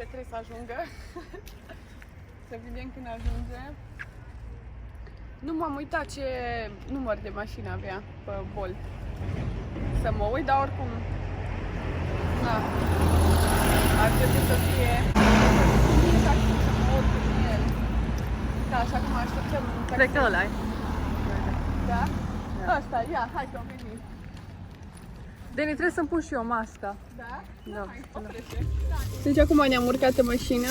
Trebuie să ajungă. Să vedem când ajunge. Nu m-am uitat ce număr de mașină avea pe Bolt. Să mă uit, dar oricum... Da. Ar trebui să fie... Să mă urc cu el. Da, așa cum așteptăm... Cred că ăla-i. Da? Asta, ia, hai că-o venim. Deni, trebuie să-mi pun și eu masca. Da? Da. Hai, oprește. Deci acum ne-am urcat în mașină.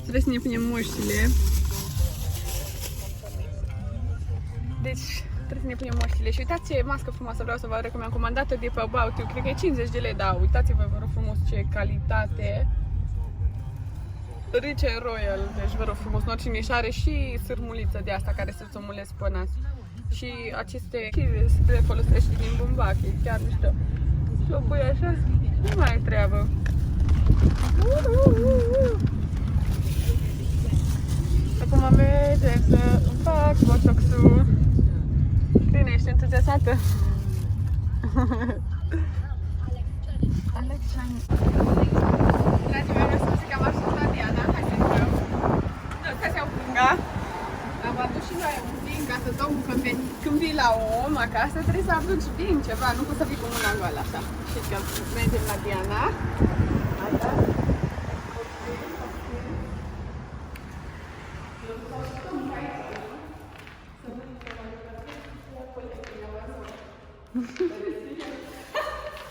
Trebuie să ne punem măștile. Deci, trebuie să ne punem măștile. Și uitați ce mască frumoasă vreau să vă arăt, că mi-am comandat-o de pe About You. Cred că e 50 de lei, dar uitați-vă, vă rog frumos, ce calitate. Rich and Royal, deci vă rog frumos, oricine și are și sârmuliță de asta care să-ți o mulezi pe nas. Și aceste se le folosește din bumbac, e chiar mișto. Și o pui așa, nu mai ai treabă. Acum mergem să îmi fac botox-ul. Bine, ești entuziasmată? Dragii mei, vreau să zic că am ajuns la Diana, hai să intrăm. Nu, stai să iau punga. Am adus și noi un vin ca să dăm, că când vii la om acasă trebuie să aduci vin ceva, nu poți să vii cu mâna goală așa. Și că mergem la Diana. Asta.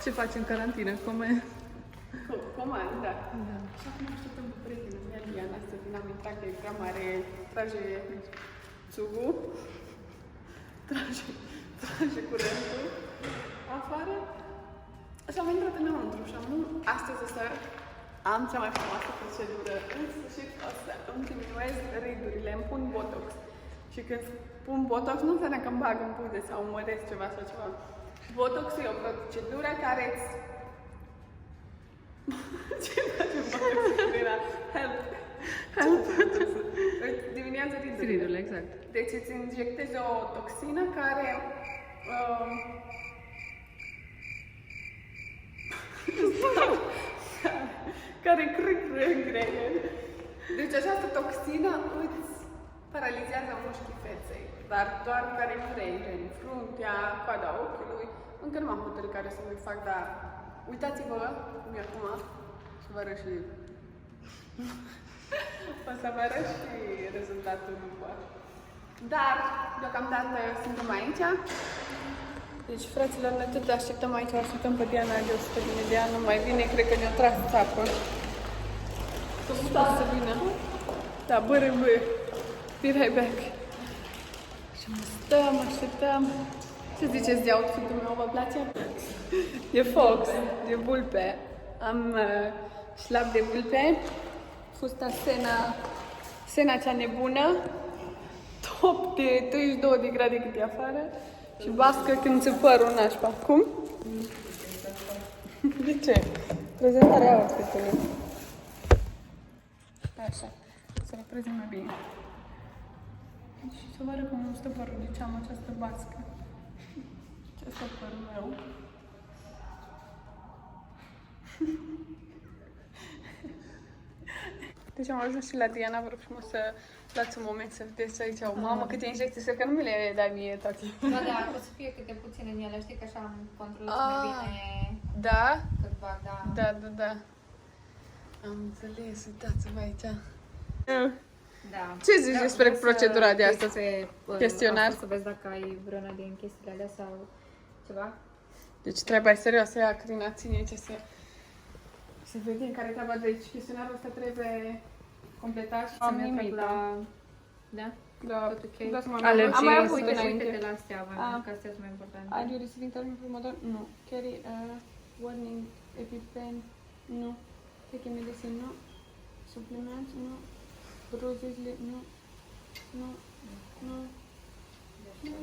Ce faci în carantină? Comand, da. Și acum așteptăm cu prietena mea, Diana, să vină. Am intrat că e prea mare, trage țugul, trage curentul afară. Și am intrat înăuntru și astăzi o să am cea mai frumoasă procedură. În sfârșit o să îmi diminuez ridurile, îmi pun botox. Și când pun botox nu înseamnă că îmi bag în buze sau măresc ceva sau ceva. Botox e o procedură care îți... Ce face procedura? Help! Dimineața ridurile. Exact. Deci îți injectezi o toxină care... care crâcră în greier. Deci această toxină îți paralizează mușchii feței, dar doar care nu în fruntea, coada ochiului. Încă nu m-am hotărât care să mi fac, dar uitați-vă cum e acum și vă arăt și o să vă arăt și rezultatul după. Dar, deocamdată suntem aici. Deci, fraților, noi tot așteptăm aici, o așteptăm pe Diana de 100 de ani, nu mai vine, cred că ne-a tras țapă. Să vină. Da, bărâmbă. Be right back. Și stăm, așteptăm. Ce ziceți de outfit-ul meu, vă place? De fox, de vulpe. Am șlap de vulpe, fusta Sena cea nebună, top de 32 de grade cât e afară și bască când ți părul nașpa. Cum? De ce? Prezentarea outfit-ului. Așa, să le prezint mai bine. Și să vă arăt cum îmi stă părul, de ce am această bască. Ce stă părul meu. Deci am ajuns și la Diana, vă rog frumos să luați un moment să vedeți aici. O mamă, câte injecții, să că nu mi le dai mie toate. Da, da, o să fie câte puține în ele, știi că așa am controlat mai bine Da? cât bag, da. Da, da, da. Am înțeles, uitați-vă aici. Da. Ce zici despre procedura de astăzi? Chestionar? Să vezi dacă ai vreuna din chestiile alea sau ceva. Deci treaba e serioasă, ia Crina, ține aici să vedem care e treaba. Deci chestionarul ăsta trebuie completat și Am să nimic merg la... la... Da? Da, Tot ok? da, să mă Alergii am mai sau- avut Uite înainte. de la astea, că astea sunt mai importante. Are you receiving termin from mother? No. Carry a warning EpiPen? No. Taking medicine? No. Supplements? No. Bruises? No. No. No. No.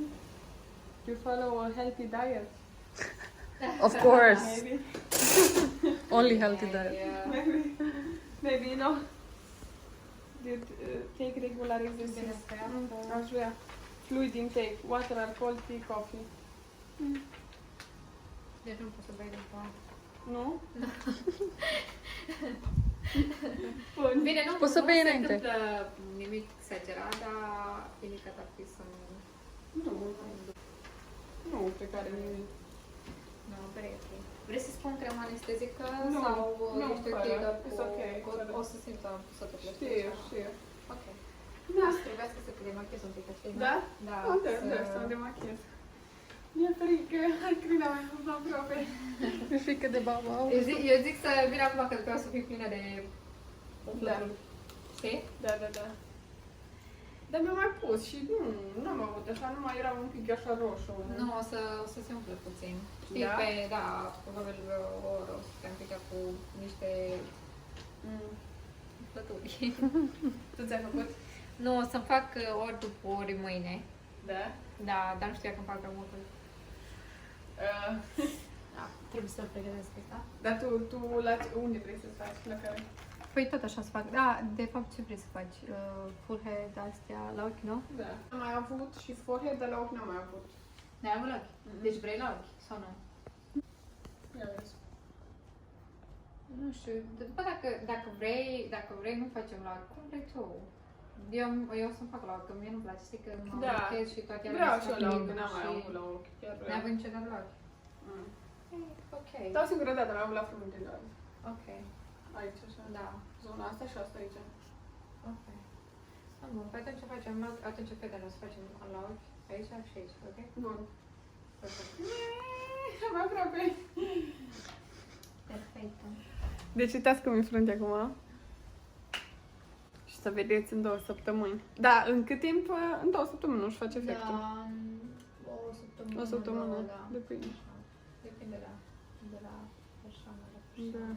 You follow a healthy diet? Of course. Maybe. Only healthy diet. Yeah. Maybe, you know. Did take regular exercise. Aș vrea. Fluid intake, water, alcohol, tea, coffee. Deci nu pot să bei după. Nu? Bun. Bine, nu, Poți să nu bei se înainte. întâmplă nimic exagerat, dar indicat ar fi să nu... Nu, nu cred că are nimic. Nu, pare ok. Vrei să spun crema anestezică Nu, sau nu, ești ok fără. doar It's cu... ok, cu- fără. O să simtă pusăturile. Știu. Ok. Da. O să trebuiască să te demachezi un pic, știi? Da? Da. Da, să mă demachez. Mi-e frică, crina mea, nu aproape. Mi-e frică de baba. Eu zic să vin acum că vreau să fiu plină de... Da. Știi? Da. Dar mi-am mai pus și nu am avut așa, numai era un pic așa roșu. Nu, o să se umple puțin. Știi, Da? da, probabil o oră o să te împică cu niște plături. Tu ți-ai făcut? Nu, o să-mi fac ori după ori mâine. Da. Da, dar nu știu dacă îmi fac prea mult. Da, trebuie să-l pregătesc, da? Dar tu unde vrei să faci? La care? Păi tot așa să fac. Da, de fapt ce vrei să faci? Full head, astea, la ochi, nu? Da. Am mai avut și forehead, dar la ochi n-am mai avut. Ne-ai avut la ochi? Deci vrei la ochi sau nu? Ia vezi. Nu știu, după dacă vrei, nu facem la ochi. Cum vrei tu? Eu o să-mi fac la ochi, că mie nu-mi place, știi că mă Da. marchez și toate alea Vreau mi și se eu la fac ochi, bine n-am mai și avut la ochi. Chiar N-ai vreau. avut niciodată la ochi? Mm. Ok. Dar o singură dată am avut la frunte doar. Ok. Aici, așa. Da. Zona asta și asta aici. Ok. Bun, păi atunci facem la ochi, atunci fetele o să facem la ochi, aici și aici, ok? Bun. Perfect. Mai aproape. Perfect. Deci uitați cum e frunte acum. Și să vedeți în 2 săptămâni. Da, în cât timp? În 2 săptămâni nu-și face efectul. Da, o săptămână. O săptămână, două, da. depinde. Depinde de la persoană la persoană.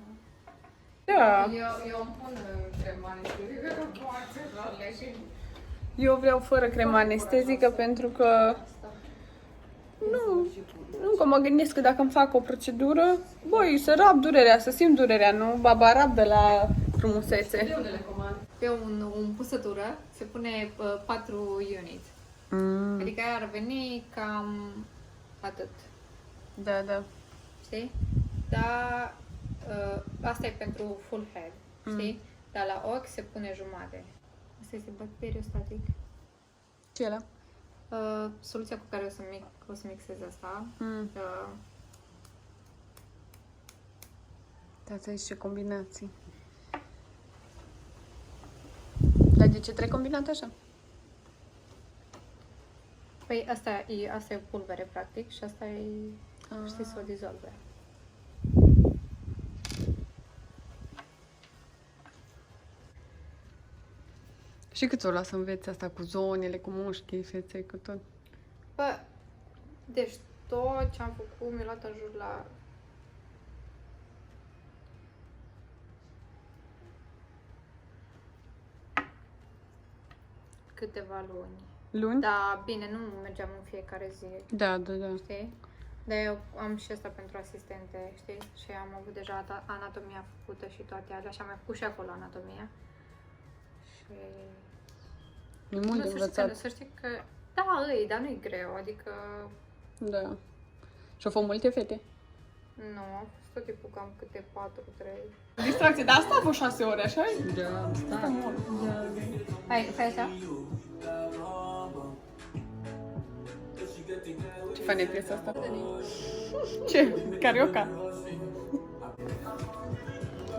Da. Eu îmi pun crema anestezică cu poate și Eu vreau fără cremă anestezică pentru că nu că mă gândesc că dacă îmi fac o procedură, băi, să rab durerea, să simt durerea, nu? Baba rab de la frumusețe. De unde le comand? pe un pusătură se pune 4 unit. Adică aia ar veni cam atât. Da. Știi? Dar asta e pentru full head, știi? Dar la ochi se pune jumate. Asta este bacteriostatic. Ce e ăla? Soluția cu care o să mixez asta. Dați aici ce combinații. Dar de ce trebuie combinat așa? Păi asta e pulbere, practic, și asta e, știi, să o dizolve. Și cât o las să înveți asta cu zonele, cu mușchii, feței, cu tot? Bă, deci tot ce am făcut mi-a luat în jur la... câteva luni. Luni? Da, bine, nu mergeam în fiecare zi, Da. știi? Dar eu am și asta pentru asistente, știi? Și am avut deja anatomia făcută și toate alea și am mai făcut și acolo anatomia. Și... E mult de învățat. Să știi că... Da, dar nu e greu, adică... Da. Și-au fost multe fete? Nu, a fost tot timpul cam câte 4-3. Distracție, dar asta a fost 6 ore, așa Da, stai. Hai așa? Ce fain e piesa asta? Ce? Carioca?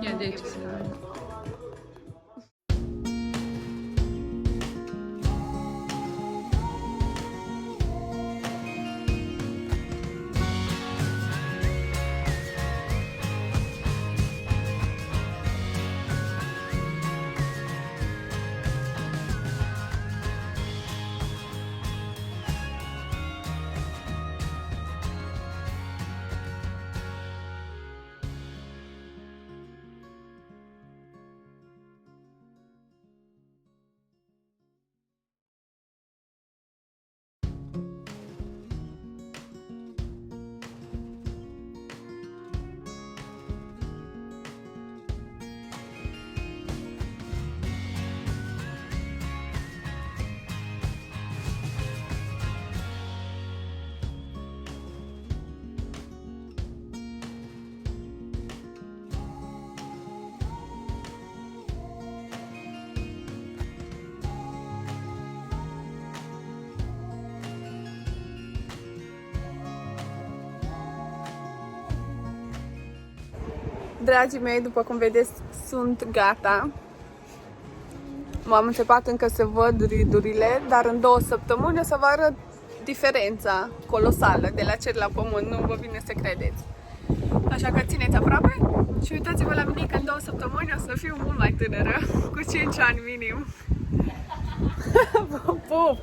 Ia de aici să vedem. Dragii mei, după cum vedeți, sunt gata. M-am început încă să văd ridurile, dar în 2 săptămâni o să vă arăt diferența colosală de la cer la pământ, nu vă vine să credeți. Așa că țineți aproape și uitați-vă la mine că în 2 săptămâni o să fiu mult mai tânără, cu 5 ani minim. Vă pup!